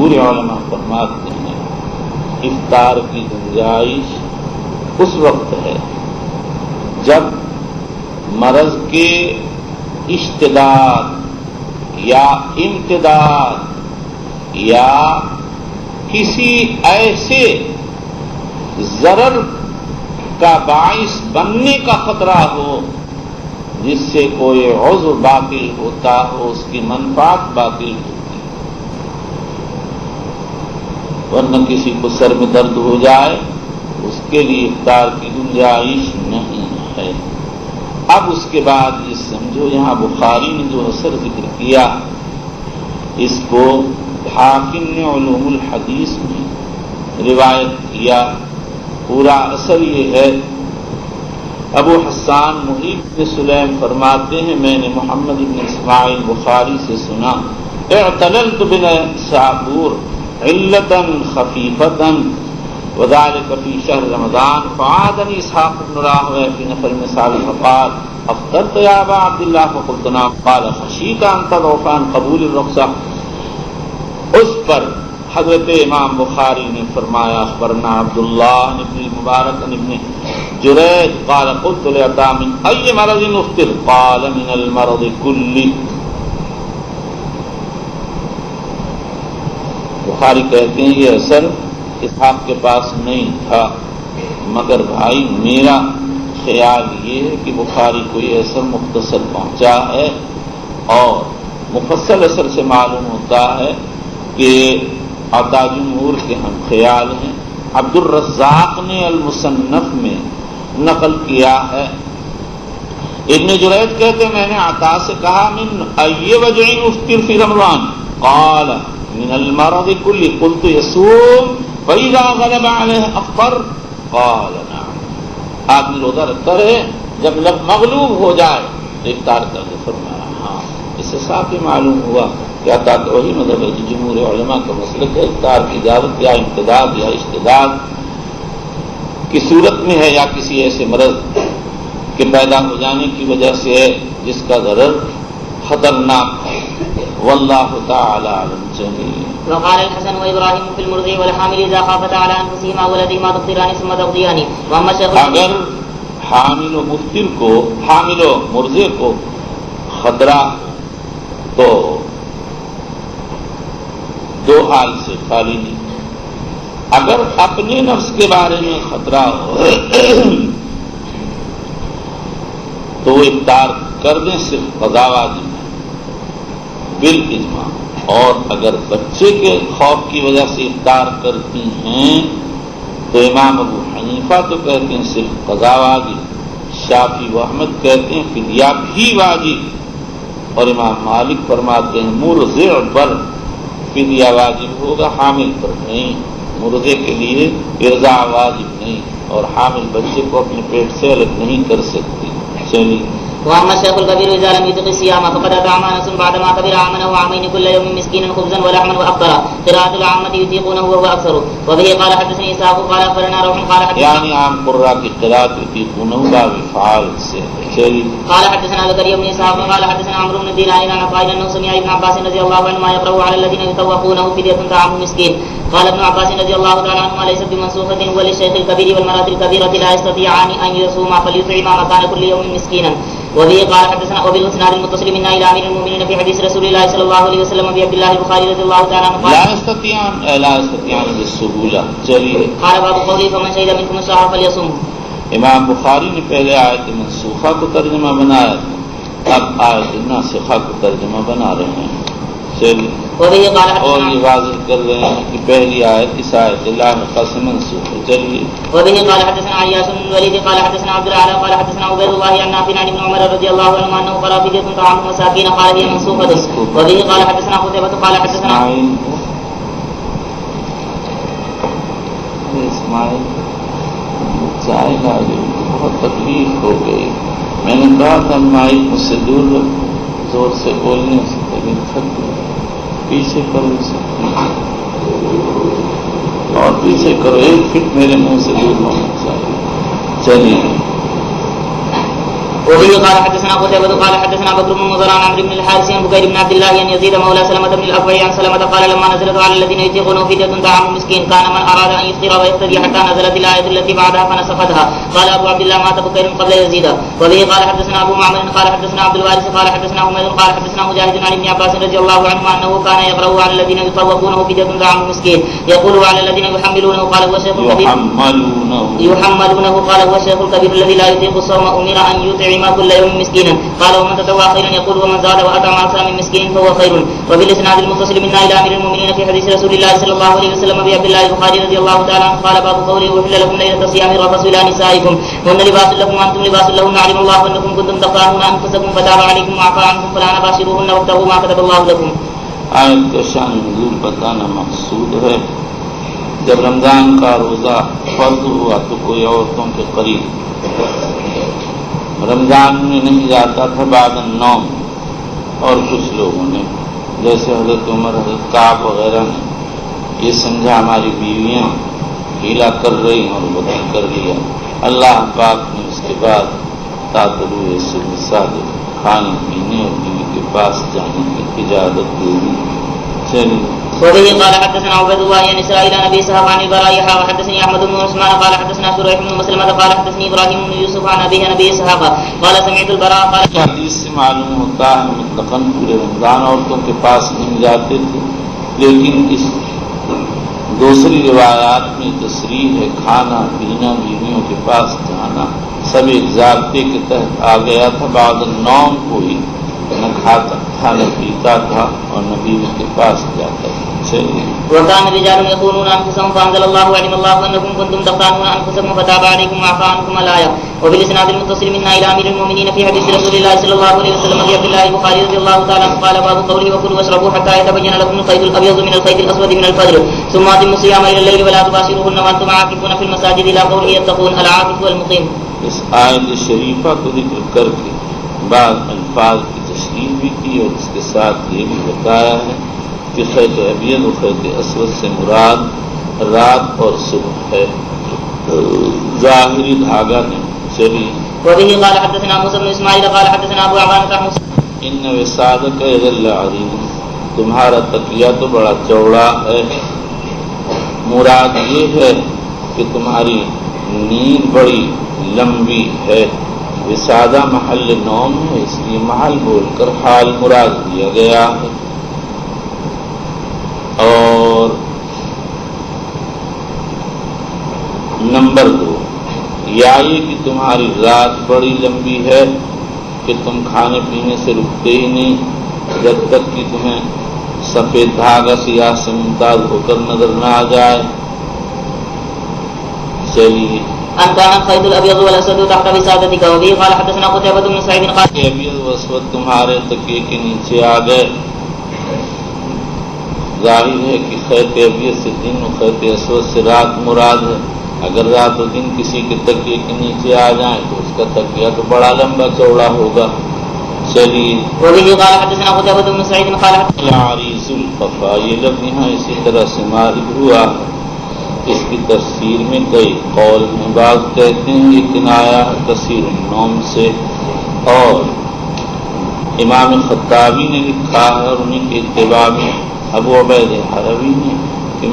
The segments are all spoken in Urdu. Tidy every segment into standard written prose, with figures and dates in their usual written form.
جمہور علماء فرماتے ہیں افطار کی گنجائش اس وقت ہے جب مرض کے اشتداد یا امتداد یا کسی ایسے ضرر کا باعث بننے کا خطرہ ہو جس سے کوئی عضو باطل ہوتا ہو، اس کی منفعت باطل ہوتی ہے، ورنہ کسی کو سر میں درد ہو جائے اس کے لیے افطار کی گنجائش نہیں ہے۔ اب اس کے بعد یہ سمجھو یہاں بخاری نے جو اثر ذکر کیا اس کو حاکم نے علوم الحدیث میں روایت کیا، پورا اثر یہ ہے۔ ابو حسان محیب بن سلیم فرماتے ہیں میں نے محمد بن اسماعیل بخاری سے سنا اعتللت بن سابور علتا خفیفتا وذلك في شهر رمضان فعادني اسحاق بن راهويه في نفر من صحابه فقال افطرت يا ابا عبد الله فقلت نعم قال خشيت ان تضعف عن قبول الرخصه۔ اس پر حضرت امام بخاری نے فرمایا اخبرنا عبداللہ بن المبارک ابن جریج قال قلت لعطاء من اي مرض افطر قال من المرض كله۔ بخاری کہتے ہیں یہ اثر اسحاق کے پاس نہیں تھا، مگر بھائی میرا خیال یہ ہے کہ بخاری کو یہ اثر مختصر پہنچا ہے اور مفصل اثر سے معلوم ہوتا ہے کہ عطا جمہور کے ہم خیال ہیں۔ عبد الرزاق نے المصنف میں نقل کیا ہے، ابن جریج کہتے ہیں میں نے عطا سے کہا من ای وجع افطر فی رمضان قال من المرض کلی قلت یصوم فَإِذَا غَلَبَ عَلَيْهِ أَفْطَرَ قَالَ نَعَمْ۔ آدمی روزہ رکھتا رہے جب مغلوب ہو جائے تو افطار کر دے، فرمایا ہاں۔ اس سے صاف ہی معلوم ہوا کہ عطا کا وہی مذہب ہے کہ جمہور علماء کا مسلک ہے افطار کی اجازت یا امتداد یا اشتداد کی صورت میں ہے یا کسی ایسے مرض کے پیدا ہو جانے کی وجہ سے ہے جس کا ضرر خطرناک ہے۔ واللہ تعالی علم جمیل۔ وقال الحسن وابراهيم في المرضع والحامل اذا خافتا على انفسهما ولديهما تفطران ثم تقضيان واما الشيخ اگر حامل و مفطر کو حامل و مرضع کو خطرہ تو دو حال سے خالی نہیں، اگر اپنے نفس کے بارے میں خطرہ ہو تو وہ افطار کر دیں، صرف قضا واجب ہے بالاجماع، اور اگر بچے کے خوف کی وجہ سے افطار کرتی ہیں تو امام ابو حنیفہ تو کہتے ہیں صرف قضا واجب، شافعی و احمد کہتے ہیں فدیہ بھی واجب، اور امام مالک فرماتے ہیں مرضع پر فدیہ واجب ہوگا، حامل پر نہیں۔ مرضع کے لیے ارضاع واجب نہیں اور حامل بچے کو اپنے پیٹ سے الگ نہیں کر سکتی۔ چلیے واما الشيخ الكبير اذا لم يطق الصيام فقد اطعم انس بعدما كبر عاما وعامين كل يوم مسكينا خبزا ولحما وافطر قراءة العامة يطيقونه وهو اكثر وبه قال حدثني اسحاق قال اخبرنا روح قال حدثنا یعنی عام قراء کی قراءت يطيقونه باب فعال سے قال حدثنا زكريا بن اسحاق قال حدثنا عمرو بن دينار عن عطاء انه سمع ابن عباس رضي الله عنهما يقرأ على الذين يطوقونه فدية طعام مسكين قال ابن عباس رضي الله تعالى عنهما ليست بمنسوخة وللشيخ الكبير والمرأة الكبيرة لا يستطيعان ان يصوما فليطعما مكان كل يوم مسكينا وبه قال حدثنا وبالاسناد المتصل منا الى امير المؤمنين في حديث رسول الله صلى الله عليه وسلم ابي عبد الله البخاري رضي الله تعالى عنه قال لا يستطيعان بالسهولة۔ چلیے قال باب قوله فمن شهد منكم الشهر فليصم۔ امام بخاری نے پہلے آیت منسوخہ کو ترجمہ بنایا تھا، اب آیت ناسخہ کو ترجمہ بنا رہے ہیں۔ چلیے اور یہ واضح کر رہے ہیں کہ پہلی آیت اس آیت اللہ سے منسوخ ہے۔ چلیے وبه قال حدثنا عياش بن الوليد قال حدثنا عبد الاعلى قال حدثنا عبيد الله عن نافع عن ابن عمر رضي الله عنهما انه قرأ فدية طعام مساكين قال هي منسوخة۔ وبه قال حدثنا قتيبة قال حدثنا اسماعیل چائے لا گئی، بہت تکلیف ہو گئی، میں نے کہا تھا مائک مجھ سے دور زور سے بولنے سے طبیعت تھک گئی، پیچھے کرو اسے اور پیچھے کرو، 1 فٹ میرے منہ سے دور ہونا چاہیے۔ چلیے وبه قال حدثنا قتيبة قال حدثنا بكر بن مضر عن عمرو بن الحارث عن بكير بن عبد الله عن يزيد مولى سلمة بن الأكوع عن سلمة قال لما نزلت على الذين يطيقونه فدية طعام مسكين كان من أراد أن يفطر ويقتدي حتى نزلت الآية التي بعدها فنسختها. قال أبو عبد الله مات بكير قبل يزيد. وبه قال حدثنا أبو معمر قال حدثنا عبد الوارث قال حدثنا حميد قال حدثنا مجاهد عن ابن عباس رضي الله عنهما أنه كان يقرأ على الذين يطوقونه فدية طعام مسكين يقول على الذين يحملونه قال هو الشيخ الكبير يحملونه قال هو الشيخ الكبير الذي لا يطيق الصوم أمر أن يطعم كل يوم مسكينا. قال ومن تطوع خيرا يقول ومن زاد وأطعم أكثر من مسكين فهو خير. وبالإسناد المتصل منا إلى أمير المؤمنين في حديث رسول الله صلى الله عليه وسلم بعبد الله البخاري رضي الله تعالى عنه قال باب قوله أحل لكم ليلة الصيام الرفث إلى نسائكم هن لباس لكم وأنتم لباس لهن علم الله أنكم كنتم تختارون أنفسكم فتاب عليكم وعفى عنكم فلا تباشروهن وابتغوا ما كتب الله لكم. آیت کا شان نزول بتانا مقصود ہے. جب رمضان کا روزہ فرض ہوا تو کوئی عورتوں کے قریب رمضان میں نہیں جاتا تھا بعد النوم، اور کچھ لوگوں نے جیسے حضرت عمر حضرت کعب وغیرہ نے یہ سمجھا ہماری بیویاں ہیلا کر رہی اور بدل کر لیا. اللہ پاک نے اس کے بعد طلوع صبح صادق کھانے پینے اور بیوی کے پاس جانے کی اجازت دے دی. چلیے. وبه قال حدثنا عبيد الله عن اسرائيل عن ابي اسحاق عن البراء وحدثني احمد بن عثمان قال حدثنا شريح بن مسلمة قال حدثني ابراهيم بن يوسف عن ابيه عن ابي اسحاق قال سمعت البراء قال حدیث سے معلوم ہوتا ہے مطلقاً پورے رمضان عورتوں کے پاس نہیں جاتے تھے، لیکن اس دوسری روایات میں تصریح ہے کھانا پینا بیویوں کے پاس جانا سب ایک ضابطے کے تحت آ گیا تھا. بعد النوم کوئی نہ کھاتا تھا نہ پیتا تھا اور نہ بیوی کے پاس جاتا تھا. وكان رجال يخونون انفسهم فانزل الله علم الله انكم كنتم تختانون انفسكم فتاب عليكم وعفى عنكم الايه. وبالاسناد المتصل منا الى امير المؤمنين في حديث رسول الله صلى الله عليه وسلم عبد الله البخاري رضي الله تعالى عنه قال باب قوله وكلوا واشربوا حتى يتبين لكم الخيط الابيض من الخيط الاسود من الفجر ثم اتموا الصيام الى الليل ولا تباشروهن وانتم عاكفون في المساجد الى قوله يتقون العاكف والمقيم. اس آیت شریفہ کو ذکر کر کے بعض الفاظ کی تشریح بھی کی اور اس کے ساتھ یہ بھی بتایا ہے کہ خیط ابیض و خیط اسود سے مراد رات اور صبح ہے، ظاہری دھاگا نہیں. چلیے. وبه قال حدثنا موسى بن اسماعيل قال حدثنا ابو عوانة ان وسادک اذا العريض تمہارا تکیہ تو بڑا چوڑا ہے. مراد یہ ہے کہ تمہاری نیند بڑی لمبی ہے. وسادہ محل نوم ہے اس لیے محل بول کر حال مراد دیا گیا ہے. اور نمبر 2 یا یہ کہ تمہاری رات بڑی لمبی ہے کہ تم کھانے پینے سے رکتے ہی نہیں جب تک کہ تمہیں سفید دھاگا سیاہ سے ممتاز ہو کر نظر نہ آ جائے. چلیے. ان كان الخيط الابيض والاسود تحت وسادتك. وبه قال حدثنا قتيبة بن سعيد قال ابيض و اسود تمہارے تکیے کے نیچے آ گئے. ظاہر ہے کہ خیط ابیض سے دن و خیط اسود سے رات مراد ہے. اگر رات و دن کسی کے تکیے کے نیچے آ جائیں تو اس کا تکیہ تو بڑا لمبا چوڑا ہوگا. چلیے. وبه قال حدثنا قتيبة بن سعيد قال العريض القفا یہ لفظ یہاں اسی طرح سے مارد ہوا. اس کی تفسیر میں کئی قول ہیں. بعض کہتے ہیں یہ کنایا کثیر النوم سے، اور امام خطابی نے لکھا ہے اور انہیں کے اتباع میں ابو عبید حروی نے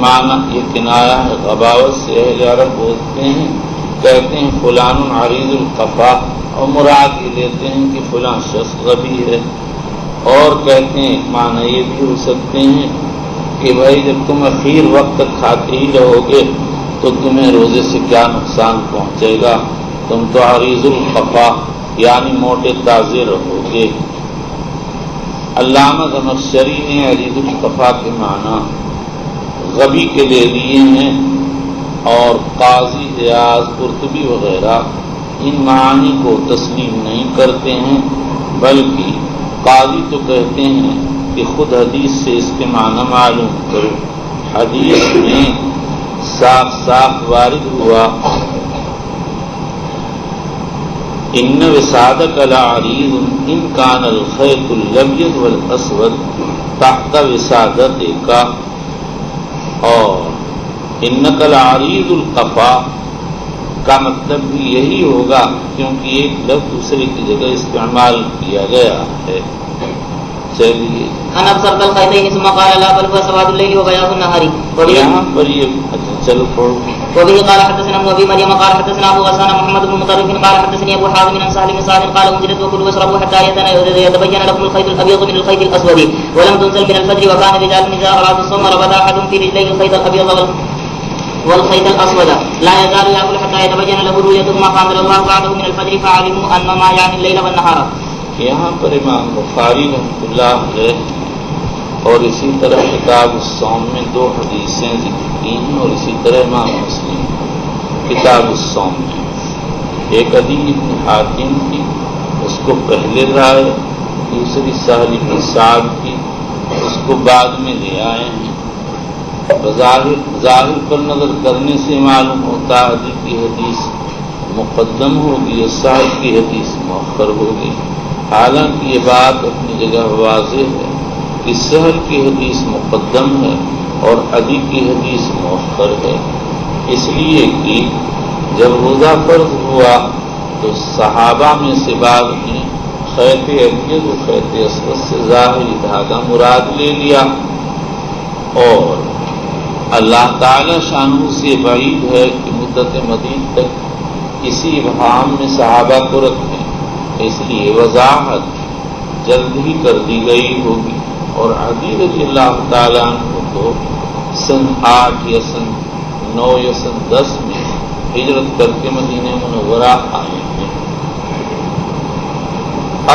معنی یہ کنایا ہے غباوت سے. اہل عرب بولتے ہیں کہتے ہیں فلان عریض القفا اور مراد یہ لیتے ہیں کہ فلاں شخص غبی ہے. اور کہتے ہیں معنی یہ بھی ہو سکتے ہیں کہ بھائی جب تم اخیر وقت تک کھاتے ہی رہو گے تو تمہیں روزے سے کیا نقصان پہنچے گا، تم تو عریض القفا یعنی موٹے تازے رہو گے. علامہ زمخشری نے عریض القفا کے معنی غبی کے لے لیے ہیں، اور قاضی ایاز قرطبی وغیرہ ان معانی کو تسلیم نہیں کرتے ہیں، بلکہ قاضی تو کہتے ہیں کہ خود حدیث سے اس کے معنی معلوم کرو. حدیث میں صاف صاف وارد ہوا ان وسادک لعریض ان کان الخیط الابیض والاسود تحت وسادتک، اور انک لعریض القفا کا مطلب بھی یہی ہوگا کیونکہ ایک لفظ دوسرے کی جگہ استعمال کیا گیا ہے. چلیے انا ابصرت الخيطين ثم قال لا بل هو سواد الليل وبياض النهار. یہاں پر یہ چلو پڑھو. وبه قال حدثنا ابو ابي مريم قال حدثنا ابو غسان محمد بن مطرف قال حدثني ابو حازم عن سهل بن سعد قال انزلت وكلوا واشربوا حتى يتبين لكم الخيط الابيض من الخيط الاسود ولم تنزل من الفجر وكان رجال اذا ارادوا الصوم ربط احد في رجليه الخيط الابيض والخيط الاسود لا يزال ياكل حتى يتبين له رؤيته ما فانزل الله بعده من الفجر فعلموا ان ما يعني الليل والنهار. یہاں پر امام بخاری رحمۃ اللہ علیہ اور اسی طرح کتاب الصوم میں 2 حدیثیں ذکر کی ہیں اور اسی طرح امام مسلم کتاب الصوم میں ایک عدی بن حاتم کی اس کو پہلے رائے، دوسری سہل بن سعد کی اس کو بعد میں لے آئے ہیں. ظاہر پر نظر کرنے سے معلوم ہوتا ہے عدی کی حدیث مقدم ہوگی اور سہل کی حدیث مؤخر ہوگی. حالانکہ یہ بات اپنی جگہ واضح ہے کہ سہل کی حدیث مقدم ہے اور عدی کی حدیث مؤخر ہے، اس لیے کہ جب روزہ فرض ہوا تو صحابہ میں سے بعض نے خیط ابیض و خیط اسود سے ظاہری دھاگا مراد لے لیا، اور اللہ تعالی شانہ سے بعید ہے کہ مدت مدید تک اسی ابہام میں صحابہ کو رکھیں، اس لیے وضاحت جلد ہی کر دی گئی ہوگی. اور عدی رضی اللہ تعالیٰ عنہ کو سن 8 یا سن 9 یا سن 10 میں ہجرت کر کے مدینہ منورہ آئے ہیں.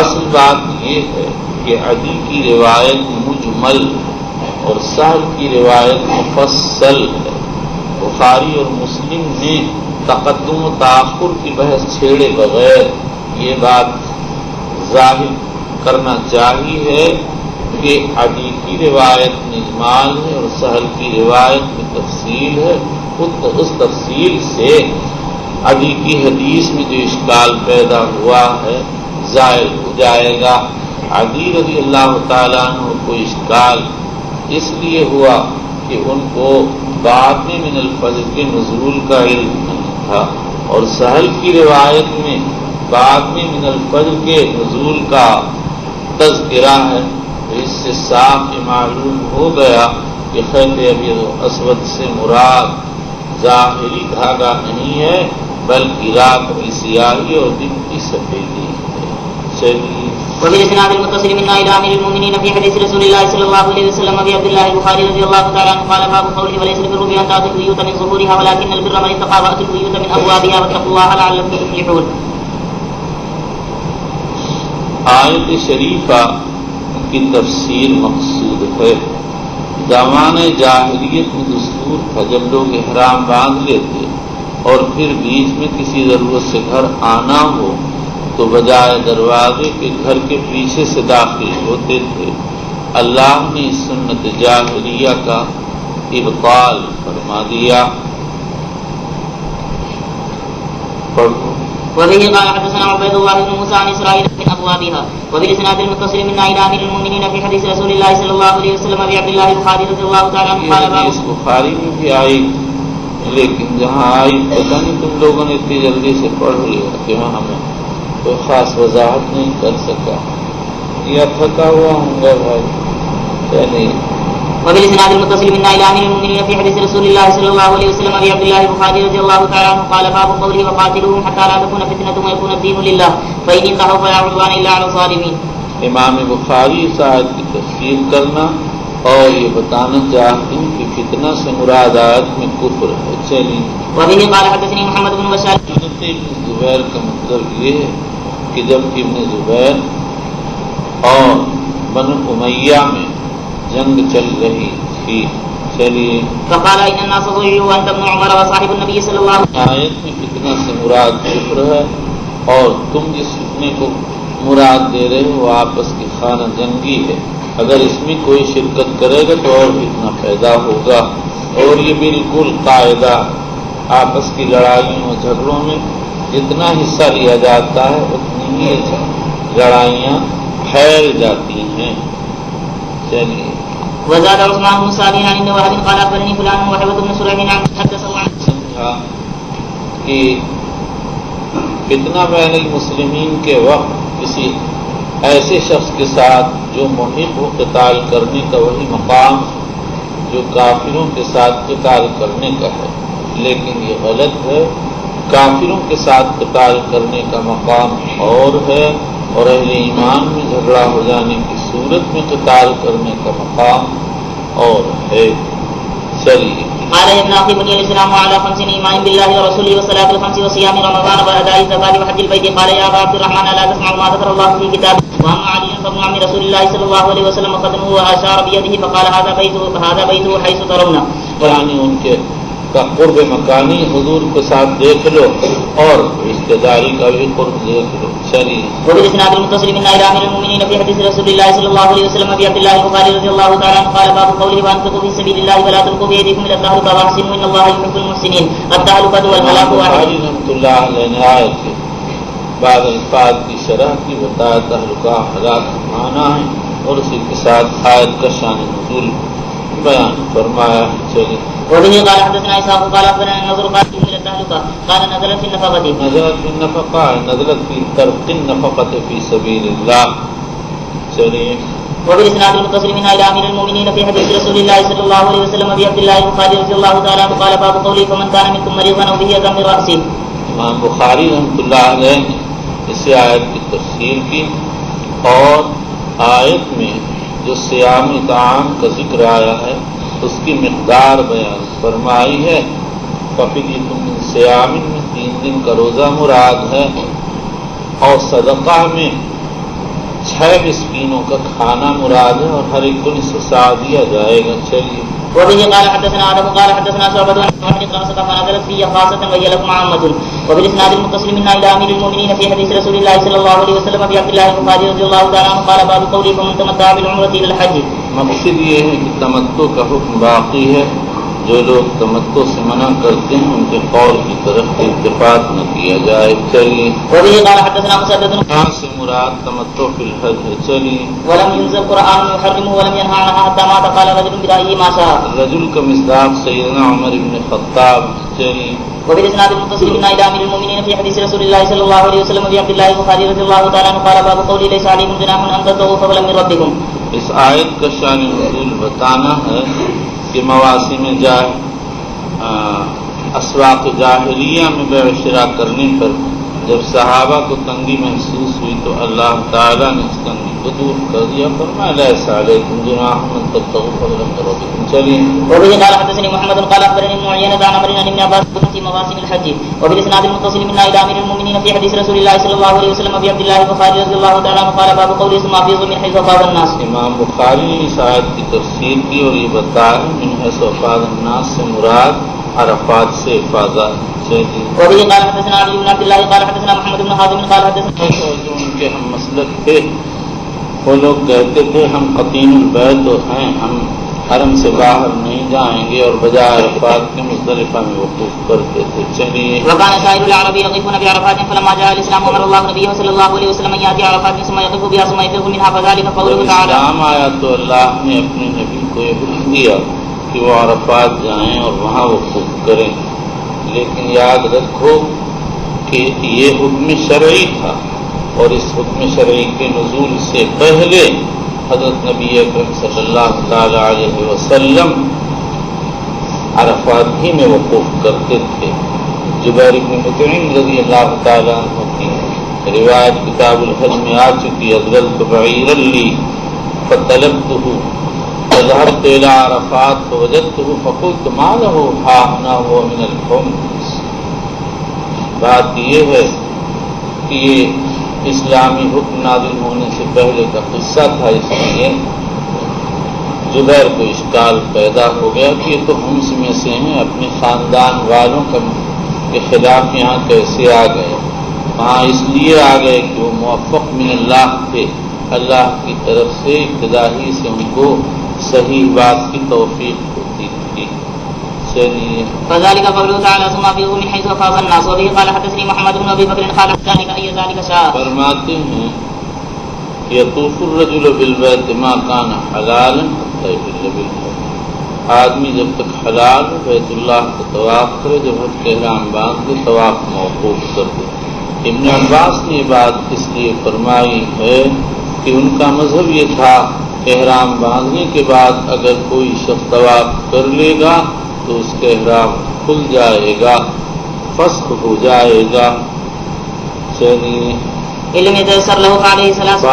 اصل بات یہ ہے کہ عدی کی روایت مجمل اور سہل کی روایت مفصل ہے. بخاری اور مسلم نے تقدم و تاخر کی بحث چھیڑے بغیر یہ بات ظاہر کرنا چاہیے کہ عدی کی روایت میں اجمال ہے اور سہل کی روایت میں تفصیل ہے. اس تفصیل سے عدی کی حدیث میں جو اشکال پیدا ہوا ہے زائل ہو جائے گا. عدی رضی اللہ تعالیٰ عنہ کو اشکال اس لیے ہوا کہ ان کو بعد میں من الفجر کے نزول کا علم نہیں تھا، اور سہل کی روایت میں بعد میں من الفجر کے نزول کا تذکرہ ہے. اس سے صاف معلوم ہو گیا کہ خیط ابیض و اسود سے مراد ظاہری دھاگا نہیں ہے بلکہ رات کی سیاہی اور دن کی سفیدی ہے. چلیے وبالاسناد المتصل من الى امير المؤمنين في حديث رسول الله صلى الله عليه وسلم ابي عبد الله البخاري رضي الله تعالى عنه قال باب قوله وليس البر بان تاتوا البيوت من ظهورها ولكن البر من اتقى واتوا البيوت من ابوابها واتقوا الله لعلكم تفلحون. آیت شریفہ کی تفسیر مقصود ہے. زمانۂ جاہلیت میں دستور تھا جب لوگ احرام باندھ لیتے اور پھر بیچ میں کسی ضرورت سے گھر آنا ہو تو بجائے دروازے کے گھر کے پیچھے سے داخل ہوتے تھے. اللہ نے سنت جاہلیہ کا ابطال فرما دیا. پڑھو. وبه قال حدثنا عبيد الله بن موسى عن اسرائيل من ابوابها وبالاسناد المتصل من الى امير المؤمنين في حديث رسول الله صلى الله عليه وسلم ابي عبد الله البخاري رضي الله تعالى عنه قال باب بخاری میں بھی آئی لیکن جہاں آئی پتہ نہیں تم لوگوں نے اتنی جلدی سے پڑھ لیا کہ وہاں میں کوئی خاص وضاحت نہیں کر سکا یا تھکا ہوا ہوں گا بھائی یعنی. وبالاسناد المتصل من الى امير المؤمنين في حديث رسول الله صلى الله عليه وسلم ابي عبد الله البخاري رضي الله تعالى عنه قال باب قوله وقاتلوهم حتى لا تكون فتنه ويكون الدين لله فان انتهوا فلا عدوان الا على الظالمين. امام بخاری اس آیت کی تفسیر کرنا اور یہ بتانا چاہتے ہیں کہ فتنہ سے مراد آیت میں کفر ہے. چلیے. وبه قال حدثني محمد بن بشار. حضرت ابن زبیر کا مطلب یہ ہے کہ جب ابن زبیر اور بنو امیہ میں جنگ چل رہی تھی. چلیے. فقال ان الناس ضيعوا وانت ابن عمر وصاحب النبي صلى الله عليه وسلم. آیت میں فتنہ سے مراد کفر ہے اور تم جس فتنے کو مراد دے رہے ہو آپس کی خانہ جنگی ہے. اگر اس میں کوئی شرکت کرے گا تو اور فتنہ پیدا ہوگا، اور یہ بالکل قاعدہ آپس کی لڑائیوں اور جھگڑوں میں جتنا حصہ لیا جاتا ہے اتنی ہی لڑائیاں پھیل جاتی ہیں. چلیے. وزاد عثمان بن سعد عن وهب قال اخبرني فلان وهب بن سريح عن حدثه عن سمجھا کہ فتنہ بین المسلمین کے وقت کسی ایسے شخص کے ساتھ جو محب ہو قتال کرنے کا وہی مقام جو کافروں کے ساتھ قتال کرنے کا ہے، لیکن یہ غلط ہے۔ کافروں کے ساتھ قتال کرنے کا مقام اور ہے، اور اہل ایمان میں جھگڑا ہو جانے کی صورت میں قتال کرنے کا مقام اور ہے۔ چلیے قال ابن اخي بني الاسلام على 5 ايمان بالله ورسوله وصلاه الخمس وصيام رمضان واداء الزكاه وحج البيت قال يا ابا عبد الرحمن الا تسمع ما ذكر الله في كتابه واما علي فابن عم رسول الله صلى الله عليه وسلم خدمه واشار بيده فقال هذا بيته حيث ترون، یعنی ان کے کا قرب مکانی حضور کے ساتھ دیکھ لو اور رشتہ داری کا بھی قرب دیکھ لو۔ چلیے وبالاسناد المتصل من الى امير المؤمنين في حديث رسول الله صلى الله عليه وسلم ابي عبد الله البخاري رضي الله تعالى عنه قال باب قوله وانفقوا في سبيل الله ولا تلقوا بايديكم الى التهلكه واحسنوا ان الله يحب المحسنين، التهلكه والهلاك واحد۔ رحمۃ اللہ علیہ نے آیت کے بعض الفاظ کی شرح کی بتایا تہلکہ ہلاک معنی ہے، اور اسی کے ساتھ آیت کا شان نزول بیان فرمایا۔ چلیے وبه قال حدثنا اسحاق قال اخبرنا النضر قال الى التهلكه قال نزلت في النفقه نزلت في النفقه نزلت في ترك النفقه في سبيل الله۔ چلیے وبالاسناد المتصل من الى امير المؤمنين في حديث رسول الله صلى الله عليه وسلم ابي عبد الله البخاري رضي الله تعالى عنه قال باب قوله فمن كان منكم مريضا او به اذى من راسه۔ امام بخاری رحمۃ اللہ علیہ نے اس آیت کی تفسیر کی اور آیت میں جو صیام طعام کا ذکر آیا ہے اس کی مقدار بیان فرمائی ہے۔ ففدیۃ من صیام میں 3 دن کا روزہ مراد ہے، اور صدقہ میں 6 مسکینوں کا کھانا مراد ہے، اور ہر ایک کو نصف سا دیا جائے گا۔ چلیے وبه قال حدثنا آدم قال حدثنا شعبة عن قراصة فنزلت فيه خاصة وهي لكم عامة، وبالاسناد المتصل منا إلى أمير المؤمنين في حديث رسول الله صلى الله عليه وسلم أبي عبد الله البخاري رضي الله تعالى عنه قال باب قوله فمن تمتع بالعمرة إلى الحج۔ مقصد یہ ہے کہ تمتع کا حکم باقی ہے، جو لوگ تمتع سے منع کرتے ہیں ان کے قول کی طرف التفات نہ کیا جائے۔ چلیے وبه قال حدثنا مسدد یہاں سے مراد تمتع فی الحج ہے۔ چلیے ولم ينزل قرآن يحرمه ولم ينهى عنها حتى مات قال رجل برأيه ما شاء۔ رجل کا مصداق سیدنا عمر بن خطاب۔ چلیے وبالاسناد المتصل منا الى امير المؤمنين في حديث رسول الله صلى الله عليه وسلم ابي عبد الله البخاري رضي الله تعالى عنه قال باب قوله ليس عليكم جناح ان تطوفوا فضلا من ربكم۔ اس آیت کا شان نزول بتانا ہے کہ مواسم اسواق جاہلیہ میں بیع و شراء کرنے پر جب صحابہ کو تنگی محسوس ہوئی تو اللہ تعالیٰ نے اس تنگی کو دور کر دیا، فرمایا لیس علیکم جناح ان تبتغوا فضلا من ربکم۔ چلیے وبه قال حدثني محمد قال اخبرني ابن عيينة عن عمرو عن ابن عباس في مواسم الحج، وبالاسناد المتصل منا الى امير المؤمنين في حديث رسول الله صلى الله عليه وسلم ابي عبد الله البخاري رضي الله تعالى عنه قال باب قوله ثم افيضوا من حيث افاض الناس۔ امام بخاری نے اس آیت کی تفسیر کی اور یہ بتایا من حيث افاض الناس سے مراد عرفات سے افاضہ۔ وبه قال حدثنا علي بن عبد الله قال حدثنا محمد بن حازم قال حدثنا جو ان کے ہم مسلک تھے وہ لوگ کہتے تھے ہم قطین البیت ہیں، ہم حرم سے باہر نہیں جائیں گے، اور بجائے عرفات کے مزدلفہ میں وقوف کرتے تھے۔ چلیے وكان سائر العرب يقفون بعرفات فلما جاء الاسلام امر الله نبيه صلى الله عليه وسلم ان ياتي عرفات ثم يقف بها ثم يفيض منها فذلك قوله تعالى۔ اسلام آیا تو اللہ نے اپنے نبی کو یہ حکم دیا کہ وہ عرفات جائیں اور وہاں وقوف کریں، لیکن یاد رکھو کہ یہ حکم شرعی تھا، اور اس حکم شرعی کے نزول سے پہلے حضرت نبی اکرم صلی اللہ تعالی علیہ وسلم عرفات ہی میں وقوف کرتے تھے۔ جبیر بن مطعم رضی اللہ تعالی عنہ کی روایت کتاب الحج میں آ چکی، اضللت بعیرا لی فطلبته فذهبت الى عرفات فوجدته فقلت ما له ها هنا هو من الحمص۔ بات یہ ہے کہ یہ اسلامی حکم نازل ہونے سے پہلے کا قصہ تھا، اس لیے زبیر کو اشکال پیدا ہو گیا کہ یہ تو حمص میں سے ہیں، اپنے خاندان والوں کے خلاف یہاں کیسے آ گئے؟ وہاں اس لیے آ گئے کہ وہ موفق من اللہ تھے، اللہ کی طرف سے ابتدائی سے ان کو صحیح بات کی توفیق ہوتی تھی۔ چلیے فذلك قوله تعالى ثم افيضوا من حيث افاض الناس۔ وبه قال حدثني محمد بن ابي بكر قال ذلك اي ذلك شاء۔ فرماتے ہیں یطوف الرجل بالبیت ما کان حلالا حتى يحل بالحج۔ آدمی جب تک حلال ہو بیت اللہ کا طواف کرے، جب حج کے احرام باندھ دے طواف موقوف کر دے۔ ابن عباس نے یہ بات اس لیے فرمائی ہے کہ ان کا مذہب یہ تھا احرام باندھنے کے بعد اگر کوئی شخص طواف کر لے گا تو اس کا احرام کھل جائے گا، فسخ ہو جائے گا۔ چلیے علم يتيسر له فعليه ثلاث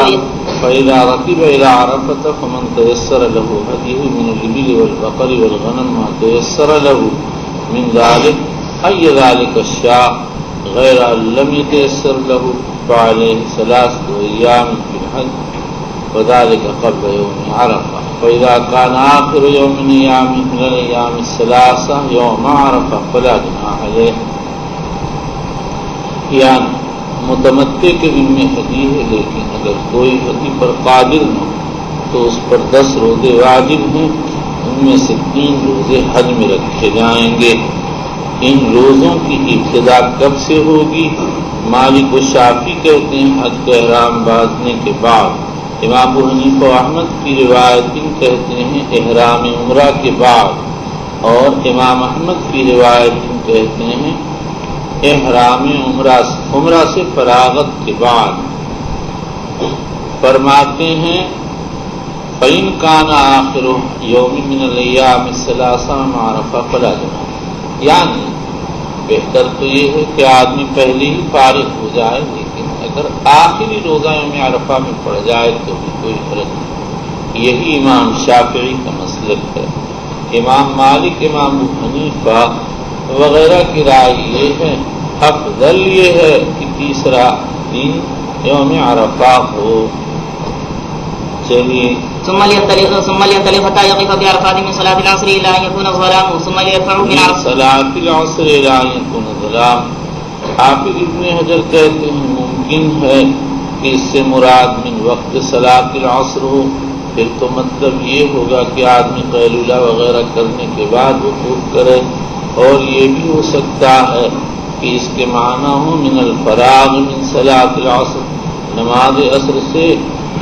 فإذا ركب إلى عرفة فمن تيسر له هديه من الإبل والبقر والغنم ما تيسر له من ذلك أي ذلك الشاء غير أن لم يتيسر له فعليه 3 أيام في الحج وذلك قبل يوم عرفة، فإذا كان آخر يوم من الأيام 3 يوم عرفة فلا جناح عليه۔ یعنی متمتع کے ذمہ حدی ہے، لیکن اگر کوئی حدی پر قادر نہ ہو تو اس پر 10 روزے واجب ہیں، ان میں سے 3 روزے حج میں رکھے جائیں گے۔ ان روزوں کی ابتدا کب سے ہوگی؟ مالک و شافعی کہتے ہیں حج کا احرام باندھنے کے بعد، امام ابو حنیفہ و احمد کی روایت کہتے ہیں احرام عمرہ کے بعد، اور امام احمد کی روایت کہتے ہیں احرام عمرہ سے فراغت کے بعد۔ فرماتے ہیں فَإِنْ كَانَ آخِرُ يَوْمٍ مِّنَ الْأَيَّامِ الثَّلَاثَةِ عَرَفَةَ فَلَا جُنَاحَ، یعنی بہتر تو یہ ہے کہ آدمی پہلے ہی فارغ ہو جائے، لیکن اگر آخری روزہ یوم عرفہ میں پڑ جائے تو بھی کوئی فرق نہیں۔ یہی امام شافعی کا مسلک ہے۔ امام مالک، امام ابو حنیفہ وغیرہ کی رائے یہ ہے افضل یہ ہے کہ تیسرا دن یوم عرفہ ہو۔ چلیے ثم لينطلق حتى يقف بعرفات من صلاة العصر إلى أن يكون الظلام ثم يرفع من عرفات صلاة العصر إلى أن يكون الظلام۔ حافظ ابن حجر کہتے ہیں ممکن ہے کہ اس سے مراد من وقت صلاة العصر ہو، پھر تو مطلب یہ ہوگا کہ آدمی قیلولہ وغیرہ کرنے کے بعد وقوف کرے، اور یہ بھی ہو سکتا ہے کہ اس کے معنی ہو من الفراغ من صلاة العصر، نماز عصر سے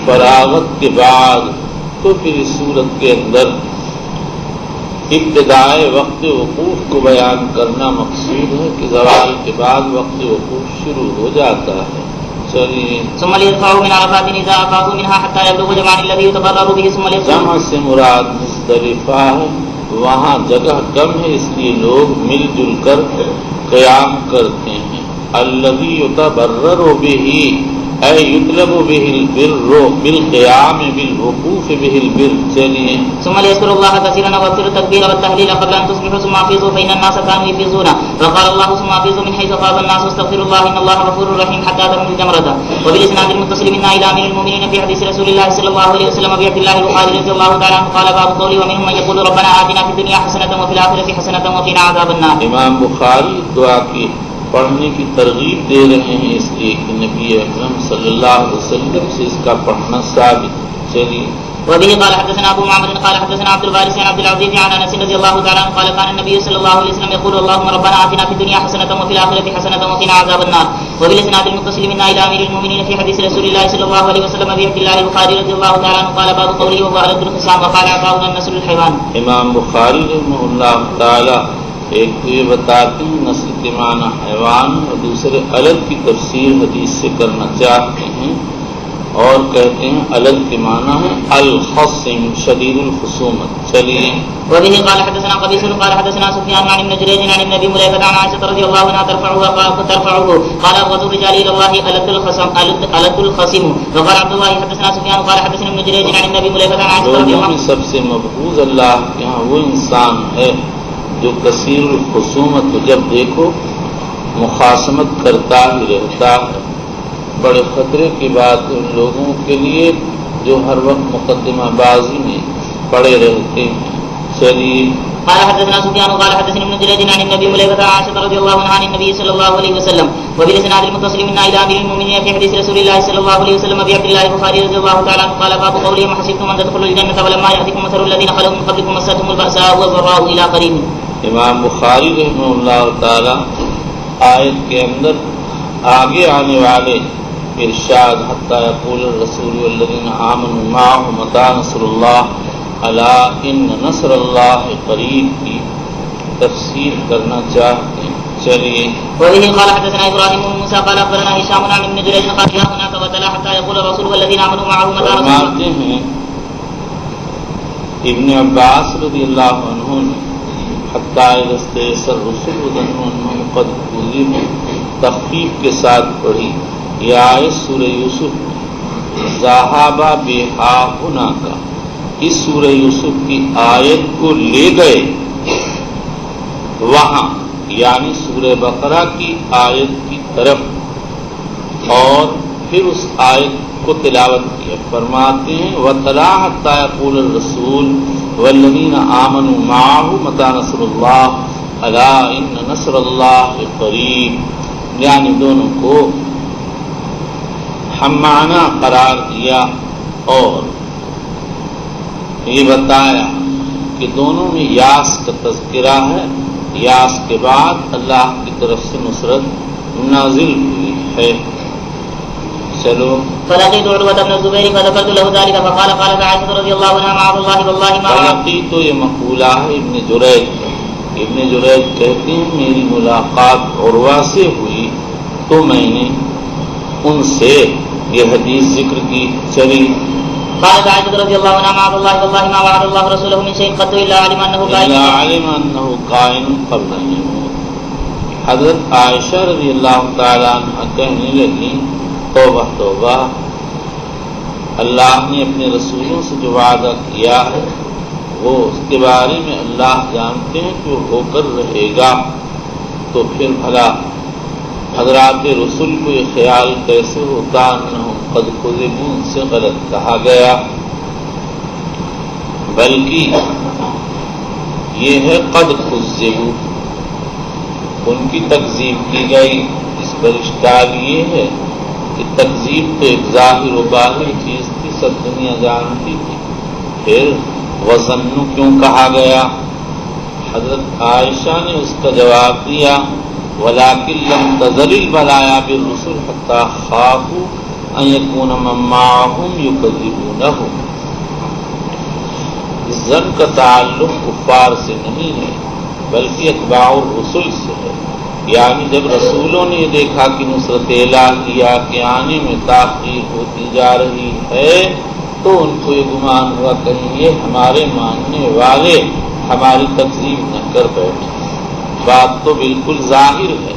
فراغت کے بعد۔ تو پھر اس صورت کے اندر ابتدائے وقت وقوف کو بیان کرنا مقصود ہے کہ زوال کے بعد وقت وقوف شروع ہو جاتا ہے۔ چلیے ثم ليدفعوا من عرفات إذا أفاضوا منها حتى يبلغوا جمعا الذي يتبرر به ثم ليدفعوا۔ جمع سے مراد مزدلفہ ہے، وہاں جگہ کم ہے اس لیے لوگ مل جل کر قیام کرتے ہیں۔ الذی یتبرر به اے یطلب به البر بالقیام بالوقوف به البر۔ چلیے ثم ليذكر الله كثيرا ويكثر التكبير والتهليل قبل ان تصبحوا ثم افيضوا فان الناس كانوا يفيضون، وقال الله ثم افيضوا من حيث افاض الناس واستغفروا الله ان الله غفور رحيم حتى ترموا الجمرة۔ وبالاسناد المتصل منا الى امير المؤمنين في حديث رسول الله صلى الله عليه وسلم ابي عبد الله البخاري رضي الله تعالى عنه قال باب قولي ومنهم من يقول ربنا آتنا في الدنيا حسنة وفي الآخرة حسنة وقنا عذاب النار۔ امام بخاری دعا کی پڑھنے کی ترغیب دے رہے ہیں اس لیے کہ نبی اکرم صلی اللہ علیہ وسلم سے اس کا پڑھنا ثابت۔ چلیے وبه قال حدثنا ابو معمر قال حدثنا عبد الوارث عن عبد العزيز عن انس رضي الله تعالى عنه قال كان النبي صلى الله عليه وسلم يقول اللهم ربنا آتنا في الدنيا حسنة وفي الآخرة حسنة وقنا عذاب النار۔ وبالاسناد المتصل منا الى امير المؤمنين في حديث رسول الله صلى الله عليه وسلم ابي عبد الله البخاري رضي الله تعالى عنه قال باب قوله وهو ألد الخصام وقال عطاء النسل الحيوان۔ امام بخاری رحمہ اللہ تعالی ایک تو یہ بتاتے ہیں نسل کے معنی حیوان، اور دوسرے الگ کی تفسیر حدیث سے کرنا چاہتے ہیں اور کہتے ہیں الگ کے معنی ہے الخصم شدید الخصومت۔ چلیے وبه قال حدثنا قبيص قال حدثنا سفيان عن ابن جريج عن النبي مليكة عن عائشة رضي الله عنها ترفعه قال أبغض الرجال إلى الله ألد الخصم۔ وقال عبد الله حدثنا سفيان قال حدثنا ابن جريج عن النبي مليكة عن عائشة رضي الله عنها سب سے مبغوض اللہ کے یہاں وہ انسان ہے جو کثیر الخصومت، جب دیکھو مخاصمت کرتا ہی رہتا ہے۔ بڑے خطرے کی بات ان لوگوں کے لیے جو ہر وقت مقدمہ بازی میں پڑے رہتے ہیں۔ چلیے قال حدثنا سفيان قال حدثنا ابن جريج عن النبي مليكة عن عائشة رضي الله عنها عن النبي صلى الله عليه وسلم وبالاسناد المتصل منا الى امير المؤمنين في حديث رسول الله صلى الله عليه وسلم ابي عبد الله البخاري رضي الله تعالى عنه قال باب قوله ما حسبتم ان تدخلوا الجنة ولما يأتكم مثل الذين خلوا من قبلكم مستهم البأساء والضراء الى قريب۔ امام بخاری رحمہ اللہ تعالی آیت کے اندر آگے آنے والے ارشاد حتی یقول الرسول والذین آمنوا معه متی نصر اللہ الا ان نصر اللہ قریب کی تفسیر کرنا چاہتے ہیں۔ چلیے. وبه قال حدثنا ابراهيم بن موسى قال اخبرنا هشام عن ابن جريج قال جاء هناك وتلا حتى يقول الرسول والذين امنوا معه متى رسول فرماتے ہیں ابن عباس رضی اللہ عنہ نے حتی اذا استيسر الرسل وظنوا انهم قد كذبوا تخفیف کے ساتھ پڑھی. یہ آیت سورہ یوسف ذہابا بہا ہناک، اس سورہ یوسف کی آیت کو لے گئے وہاں، یعنی سورہ بقرہ کی آیت کی طرف، اور پھر اس آیت کو تلاوت کیا. فرماتے ہیں وَتَلَا حَتَّى يَقُولَ الرَّسُولُ وَالَّذِينَ آمَنُوا مَعَهُ مَتَى نَصْرُ اللَّهِ أَلَا إِنَّ نَصْرَ اللَّهِ قَرِيبٌ، یعنی دونوں کو ہم معنی قرار دیا اور یہ بتایا کہ دونوں میں یاس کا تذکرہ ہے. یاس کے بعد اللہ کی طرف سے نصرت نازل ہوئی ہے. چلو. فلقيت عروة بن الزبير فذكرت له ذلك فقال قالت عائشة رضي الله عنها معاذ الله والله ما فلقيت تو یہ مقولہ ہے ابن جریج. ابن جریج کہتے ہیں میری ملاقات عروہ سے ہوئی تو میں نے ان سے یہ حدیث ذکر کی. چلی. قالت عائشة رضي الله عنها معاذ الله والله ما وعد الله رسوله من شيء قط إلا علم أنه قائم قبل أن يموت. حضرت عائشہ رضی اللہ تعالیٰ عنہ کہنے لگی توبہ توبہ، اللہ نے اپنے رسولوں سے جو وعدہ کیا ہے وہ اس کے بارے میں اللہ جانتے ہیں کہ وہ ہو کر رہے گا، تو پھر بھلا حضرات رسول کو یہ خیال کیسے ہوتا انہم قد کذبوا، ان سے غلط کہا گیا، بلکہ یہ ہے قد کذبوا، ان کی تکذیب کی گئی. اس پر اشکال یہ ہے کہ تکذیب تو ایک ظاہر و باہر چیز تھی، سب دنیا جانتی تھی، پھر وظنوا کیوں کہا گیا؟ حضرت عائشہ نے اس کا جواب دیا وَلَكِنْ لَمْ تَزَلِ الْبَلَايَا بِالرُّسُلِ حَتَّى خَافُوا أَنْ يَكُونَ مَن مَّعَهُمْ يُكَذِّبُونَهُ. اس ظن کا تعلق کفار سے نہیں ہے بلکہ اتباع الرسل سے ہے. یعنی جب رسولوں نے یہ دیکھا کہ نصرت الہیہ کے آنے میں تاخیر ہوتی جا رہی ہے تو ان کو یہ گمان ہوا کہیں یہ ہمارے ماننے والے ہماری تکذیب نہ کر بیٹھے. بات تو بالکل ظاہر ہے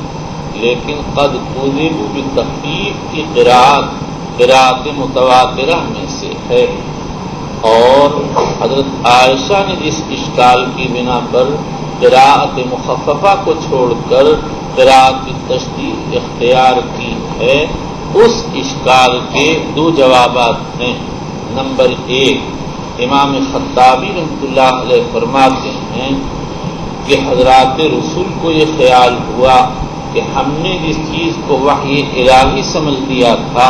لیکن قد کذبوا بالتخفیف کی قرأت متواترہ میں سے ہے. اور حضرت عائشہ نے جس اشکال کی بنا پر قراءت مخففہ کو چھوڑ کر قراءت تشدید اختیار کی ہے، اس اشکال کے دو جوابات ہیں. نمبر 1، امام خطابی رحمۃ اللہ علیہ فرماتے ہیں کہ حضرات رسول کو یہ خیال ہوا کہ ہم نے جس چیز کو وحی الہی سمجھ لیا تھا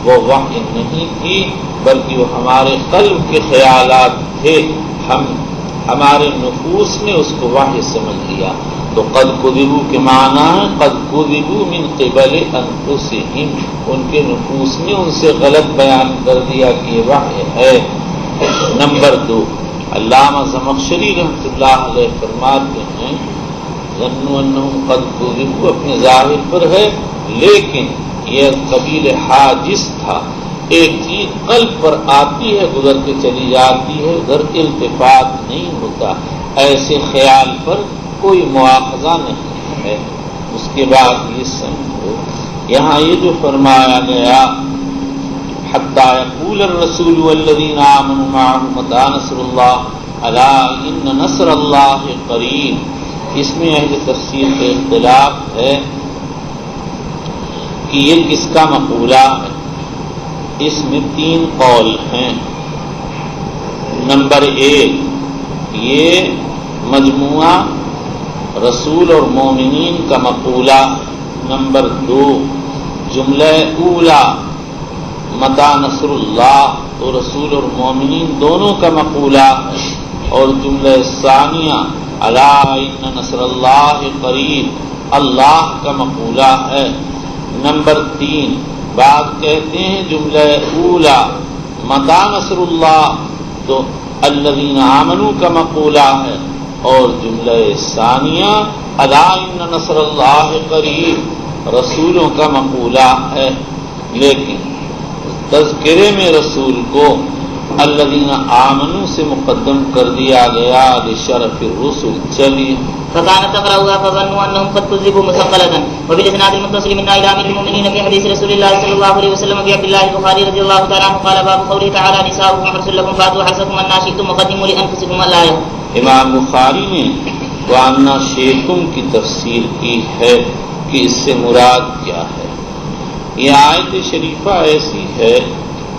وہ وحی نہیں تھی بلکہ وہ ہمارے قلب کے خیالات تھے، ہمارے نفوس نے اس کو وحی سمجھ لیا. تو قد کذبوا کے معنی ہے قد کذبوا من قبل انفسہم، ان کے نفوس نے ان سے غلط بیان کر دیا کہ یہ وحی ہے. نمبر 2، علامہ زمخشری رحمۃ اللہ علیہ فرماتے ہیں ظنوا انہم قد کذبوا اپنے ظاہر پر ہے لیکن یہ قبیل حاجز تھا. ایک چیز قلب پر آتی ہے گزر کے چلی جاتی ہے، ادھر التفات نہیں ہوتا، ایسے خیال پر کوئی مواخذہ نہیں ہے. اس کے بعد یہ سمجھو یہاں یہ جو فرمایا گیا حتی یقول الرسول والذین آمنوا معه متی نصر اللہ الا ان نصر اللہ قریب، اس میں اہل تفسیر کے اختلاف ہے کہ یہ کس کا مقولہ ہے. اس میں 3 قول ہیں. نمبر 1، یہ مجموعہ رسول اور مومنین کا مقولہ. نمبر 2، جملہ اولا متی نصر اللہ تو رسول اور مومنین دونوں کا مقولہ ہے، اور جملہ ثانیہ الا ان نصر اللہ قریب اللہ کا مقولہ ہے. نمبر 3، بعض کہتے ہیں جملہ اولا متی نصر اللہ تو الذین آمنوا کا مقولہ ہے، اور جملہ ثانیہ الا ان نصر اللہ قریب رسولوں کا مقولہ ہے، لیکن تذکرے میں رسول کو الذین آمنوا سے مقدم کر دیا گیا لشرف الرسل. چلیے فكانت تقرأها فظنوا أنهم قد كذبوا مثقلة. وبالإسناد المتصل منا إلى أمير المؤمنين في حديث رسول الله صلى الله عليه وسلم في عبد الله البخاري رضي الله تعالى عنه قال باب قوله تعالى نساؤكم حرث لكم فأتوا حرثكم أنى شئتم وقدموا لأنفسكم الآية. امام بخاری نے وَأَنَّا شِئْتُمْ کی تفسیر کی ہے کہ اس سے مراد کیا ہے. یہ آیت شریفہ ایسی ہے